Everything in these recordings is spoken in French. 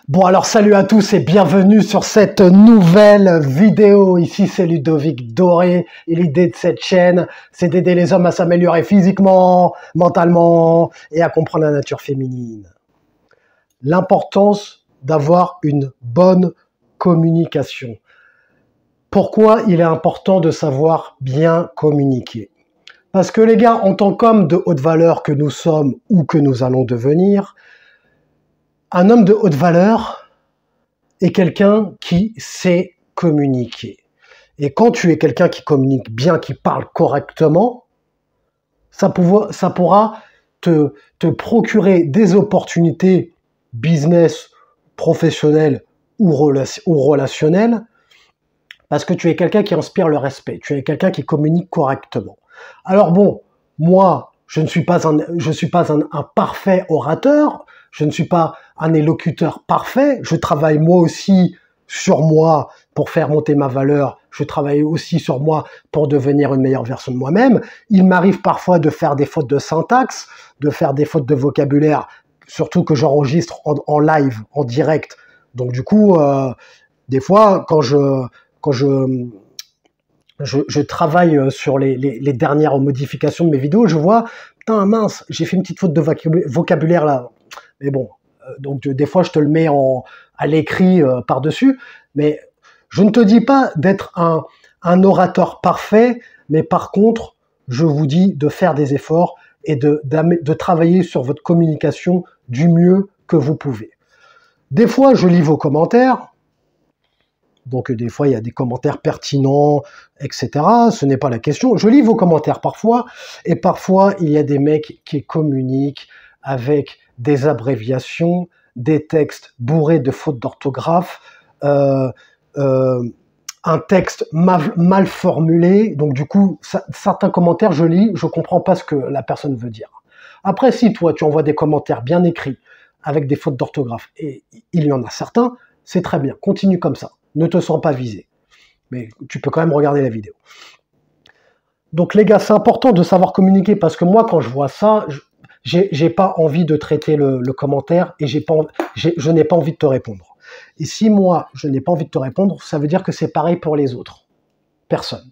Bon alors salut à tous et bienvenue sur cette nouvelle vidéo. Ici c'est Ludovic Doré et l'idée de cette chaîne c'est d'aider les hommes à s'améliorer physiquement, mentalement et à comprendre la nature féminine. L'importance d'avoir une bonne communication. Pourquoi il est important de savoir bien communiquer? Parce que les gars, en tant qu'hommes de haute valeur que nous sommes ou que nous allons devenir, un homme de haute valeur est quelqu'un qui sait communiquer. Et quand tu es quelqu'un qui communique bien, qui parle correctement, ça pourra te procurer des opportunités business, professionnelles ou relationnelles, parce que tu es quelqu'un qui inspire le respect, tu es quelqu'un qui communique correctement. Alors bon, moi, je ne suis pas un parfait orateur, je ne suis pas un élocuteur parfait, je travaille moi aussi sur moi pour faire monter ma valeur, je travaille aussi sur moi pour devenir une meilleure version de moi-même. Il m'arrive parfois de faire des fautes de syntaxe, de faire des fautes de vocabulaire, surtout que j'enregistre en live, en direct. Donc du coup, des fois, quand je travaille sur les dernières modifications de mes vidéos, je vois, putain mince, j'ai fait une petite faute de vocabulaire là. Mais bon, donc des fois je te le mets à l'écrit par-dessus, mais je ne te dis pas d'être un orateur parfait, mais par contre, je vous dis de faire des efforts et de travailler sur votre communication du mieux que vous pouvez. Des fois, je lis vos commentaires, donc des fois il y a des commentaires pertinents, etc. Ce n'est pas la question. Je lis vos commentaires parfois, et parfois il y a des mecs qui communiquent avec des abréviations, des textes bourrés de fautes d'orthographe, un texte mal formulé. Donc du coup, certains commentaires, je lis, je comprends pas ce que la personne veut dire. Après, si toi, tu envoies des commentaires bien écrits, avec des fautes d'orthographe, et il y en a certains, c'est très bien, continue comme ça. Ne te sens pas visé. Mais tu peux quand même regarder la vidéo. Donc les gars, c'est important de savoir communiquer, parce que moi, quand je vois ça, j'ai pas envie de traiter le commentaire et je n'ai pas envie de te répondre. Et si moi, je n'ai pas envie de te répondre, ça veut dire que c'est pareil pour les autres personnes.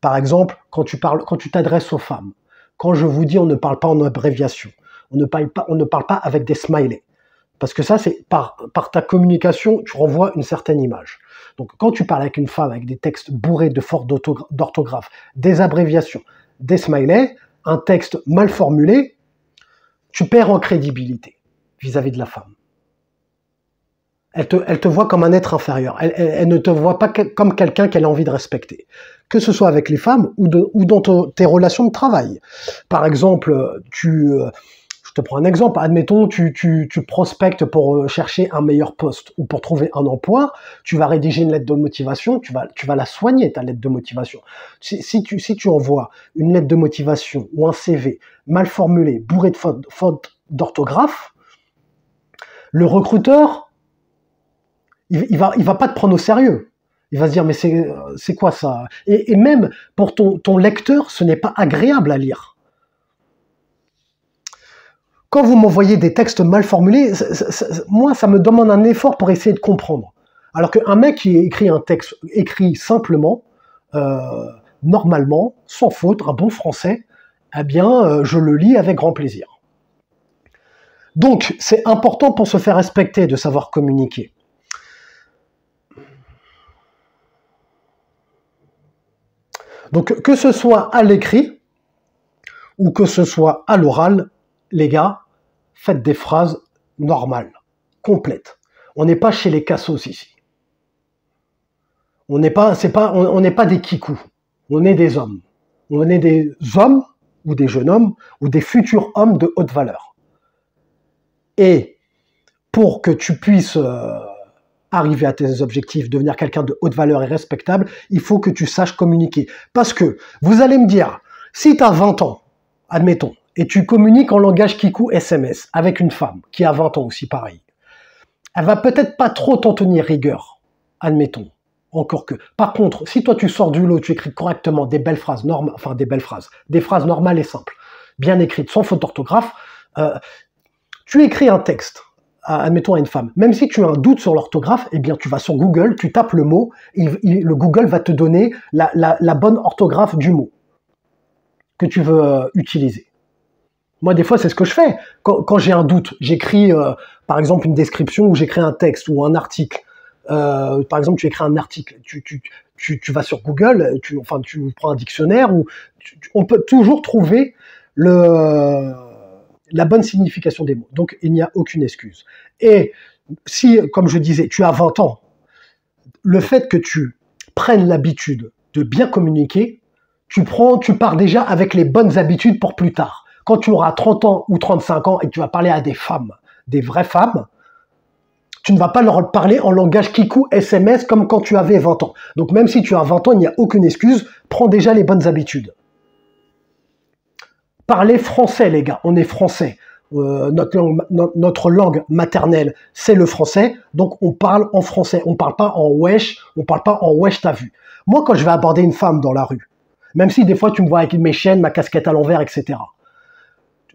Par exemple, quand tu t'adresses aux femmes, quand je vous dis on ne parle pas en abréviation, on ne parle pas avec des smileys, parce que ça, c'est par ta communication, tu renvoies une certaine image. Donc quand tu parles avec une femme avec des textes bourrés de fautes d'orthographe, des abréviations, des smileys, un texte mal formulé, tu perds en crédibilité vis-à-vis de la femme. Elle te voit comme un être inférieur. Elle ne te voit pas comme quelqu'un qu'elle a envie de respecter. Que ce soit avec les femmes ou dans tes relations de travail. Par exemple, je te prends un exemple. Admettons, tu prospectes pour chercher un meilleur poste ou pour trouver un emploi. Tu vas rédiger une lettre de motivation. Tu vas la soigner, ta lettre de motivation. Si tu envoies une lettre de motivation ou un CV mal formulé, bourré de fautes d'orthographe, le recruteur, il va pas te prendre au sérieux. Il va se dire, mais c'est quoi ça? Et même pour ton lecteur, ce n'est pas agréable à lire. Quand vous m'envoyez des textes mal formulés, moi, ça me demande un effort pour essayer de comprendre. Alors qu'un mec qui écrit un texte écrit simplement, normalement, sans faute, un bon français, eh bien, je le lis avec grand plaisir. Donc, c'est important pour se faire respecter de savoir communiquer. Donc, que ce soit à l'écrit ou que ce soit à l'oral, les gars, faites des phrases normales, complètes. On n'est pas chez les cassos ici. On n'est pas des kikous. On est des hommes. On est des hommes ou des jeunes hommes ou des futurs hommes de haute valeur. Et pour que tu puisses arriver à tes objectifs, devenir quelqu'un de haute valeur et respectable, il faut que tu saches communiquer. Parce que, vous allez me dire, si tu as 20 ans, admettons, et tu communiques en langage kikou SMS avec une femme qui a 20 ans aussi pareil, elle va peut-être pas trop t'en tenir rigueur, admettons, encore que. Par contre, si toi tu sors du lot, tu écris correctement des belles phrases, des phrases normales et simples, bien écrites, sans faute d'orthographe, tu écris un texte admettons à une femme, même si tu as un doute sur l'orthographe, eh bien tu vas sur Google, tu tapes le mot, et le Google va te donner la bonne orthographe du mot que tu veux utiliser. Moi, des fois, c'est ce que je fais. Quand j'ai un doute, j'écris, par exemple, une description ou j'écris un texte ou un article. Par exemple, tu écris un article, tu vas sur Google, tu prends un dictionnaire, ou on peut toujours trouver la bonne signification des mots. Donc, il n'y a aucune excuse. Et si, comme je disais, tu as 20 ans, le fait que tu prennes l'habitude de bien communiquer, tu pars déjà avec les bonnes habitudes pour plus tard. Quand tu auras 30 ans ou 35 ans et que tu vas parler à des femmes, des vraies femmes, tu ne vas pas leur parler en langage kikou, SMS, comme quand tu avais 20 ans. Donc même si tu as 20 ans, il n'y a aucune excuse, prends déjà les bonnes habitudes. Parlez français, les gars, on est français. Notre langue maternelle, c'est le français, donc on parle en français. On parle pas en wesh, on parle pas en wesh t'as vu. Moi, quand je vais aborder une femme dans la rue, même si des fois tu me vois avec mes chaînes, ma casquette à l'envers, etc.,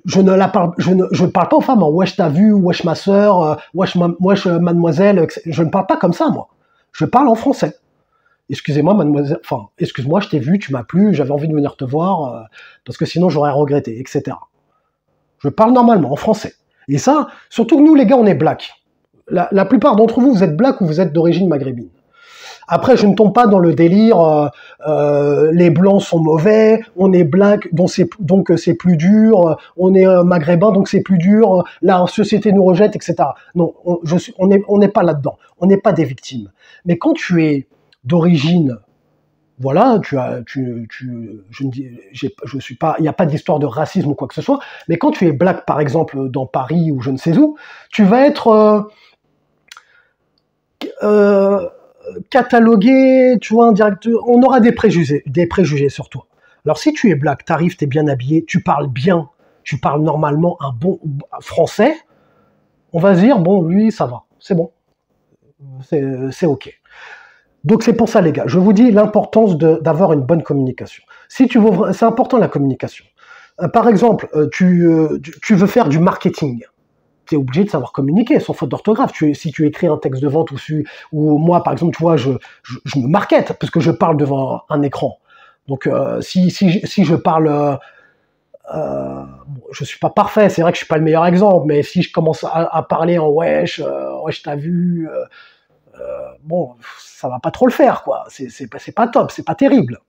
je ne parle pas aux femmes en wesh t'as vu, wesh ma soeur, wesh mademoiselle, je ne parle pas comme ça, moi. Je parle en français. Excusez-moi, mademoiselle, enfin, excuse-moi, je t'ai vu, tu m'as plu, j'avais envie de venir te voir, parce que sinon j'aurais regretté, etc. Je parle normalement, en français. Et ça, surtout que nous, les gars, on est black. La plupart d'entre vous, vous êtes black ou vous êtes d'origine maghrébine. Après, je ne tombe pas dans le délire, les blancs sont mauvais, on est black, donc c'est plus dur, on est maghrébin, donc c'est plus dur, la société nous rejette, etc. Non, on n'est pas là-dedans, on n'est pas des victimes. Mais quand tu es d'origine, voilà, je suis pas, il n'y a pas d'histoire de racisme ou quoi que ce soit, mais quand tu es black, par exemple, dans Paris ou je ne sais où, tu vas être catalogué, tu vois, on aura des préjugés sur toi. Alors si tu es black, t'arrives, t'es bien habillé, tu parles bien, tu parles normalement un bon français, on va se dire, bon, lui, ça va, c'est bon, c'est ok. Donc c'est pour ça, les gars, je vous dis l'importance d'avoir une bonne communication. C'est important la communication. Par exemple, tu veux faire du marketing. Tu es obligé de savoir communiquer, sans faute d'orthographe. Si tu écris un texte de vente ou moi, par exemple, tu vois, je me markete parce que je parle devant un écran. Donc si je parle, je suis pas parfait, c'est vrai que je suis pas le meilleur exemple, mais si je commence à parler en wesh, wesh t'as vu, bon, ça va pas trop le faire, quoi. C'est pas top, c'est pas terrible.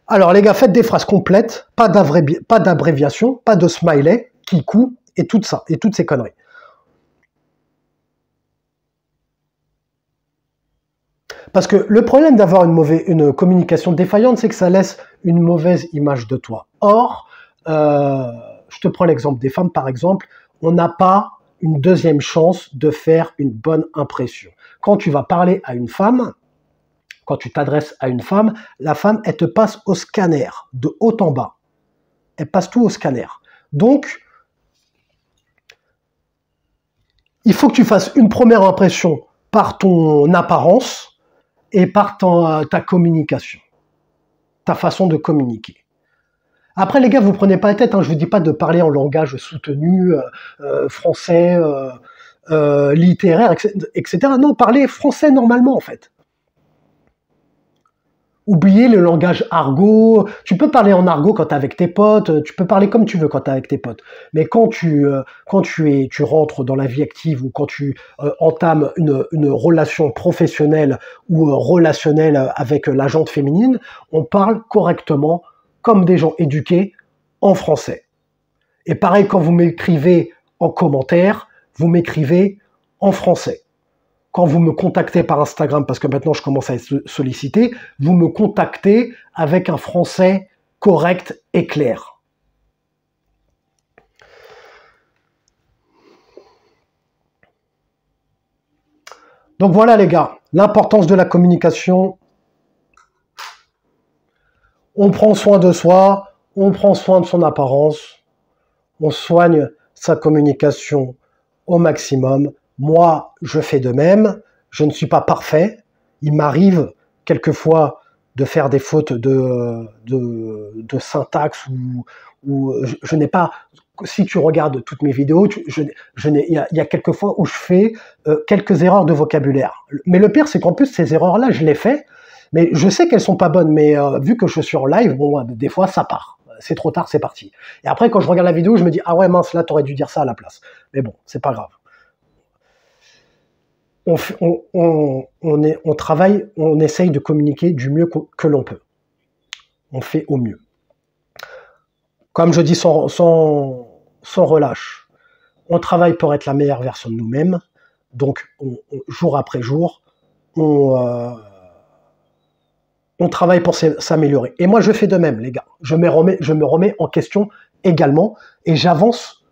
Alors les gars, faites des phrases complètes, pas d'abréviation, pas de smiley, kikou, et tout ça, et toutes ces conneries. Parce que le problème d'avoir une communication défaillante, c'est que ça laisse une mauvaise image de toi. Or, je te prends l'exemple des femmes, par exemple, on n'a pas une deuxième chance de faire une bonne impression. Quand tu vas parler à une femme, quand tu t'adresses à une femme, la femme, elle te passe au scanner, de haut en bas. Elle passe tout au scanner. Donc, il faut que tu fasses une première impression par ton apparence et par ta communication, ta façon de communiquer. Après, les gars, vous prenez pas la tête, hein, je vous dis pas de parler en langage soutenu, français, littéraire, etc. Non, parlez français normalement, en fait. Oubliez le langage argot. Tu peux parler en argot quand t'es avec tes potes. Tu peux parler comme tu veux quand t'es avec tes potes. Mais quand tu rentres dans la vie active ou quand tu entames une relation professionnelle ou relationnelle avec la gente féminine, on parle correctement comme des gens éduqués en français. Et pareil, quand vous m'écrivez en commentaire, vous m'écrivez en français. Quand vous me contactez par Instagram, parce que maintenant je commence à être sollicité, vous me contactez avec un français correct et clair. Donc voilà les gars, l'importance de la communication. On prend soin de soi, on prend soin de son apparence, on soigne sa communication au maximum. Moi, je fais de même. Je ne suis pas parfait. Il m'arrive quelquefois de faire des fautes de syntaxe ou je n'ai pas si tu regardes toutes mes vidéos, il y a quelques fois où je fais quelques erreurs de vocabulaire. Mais le pire, c'est qu'en plus, ces erreurs-là, je les fais, mais je sais qu'elles sont pas bonnes, mais vu que je suis en live, bon, des fois, ça part. C'est trop tard, c'est parti. Et après, quand je regarde la vidéo, je me dis, ah ouais, mince, là, t'aurais dû dire ça à la place. Mais bon, c'est pas grave. On travaille, on essaye de communiquer du mieux que l'on peut. On fait au mieux. Comme je dis sans relâche, on travaille pour être la meilleure version de nous-mêmes. Donc, jour après jour, on travaille pour s'améliorer. Et moi, je fais de même, les gars. Je me remets en question également. Et j'avance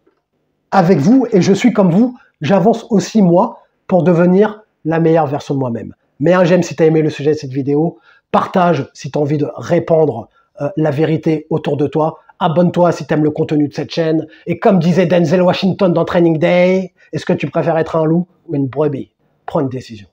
avec vous. Et je suis comme vous. J'avance aussi, moi, pour devenir la meilleure version de moi-même. Mets un j'aime si tu as aimé le sujet de cette vidéo. Partage si tu as envie de répandre la vérité autour de toi. Abonne-toi si tu aimes le contenu de cette chaîne. Et comme disait Denzel Washington dans Training Day, est-ce que tu préfères être un loup ou une brebis? Prends une décision.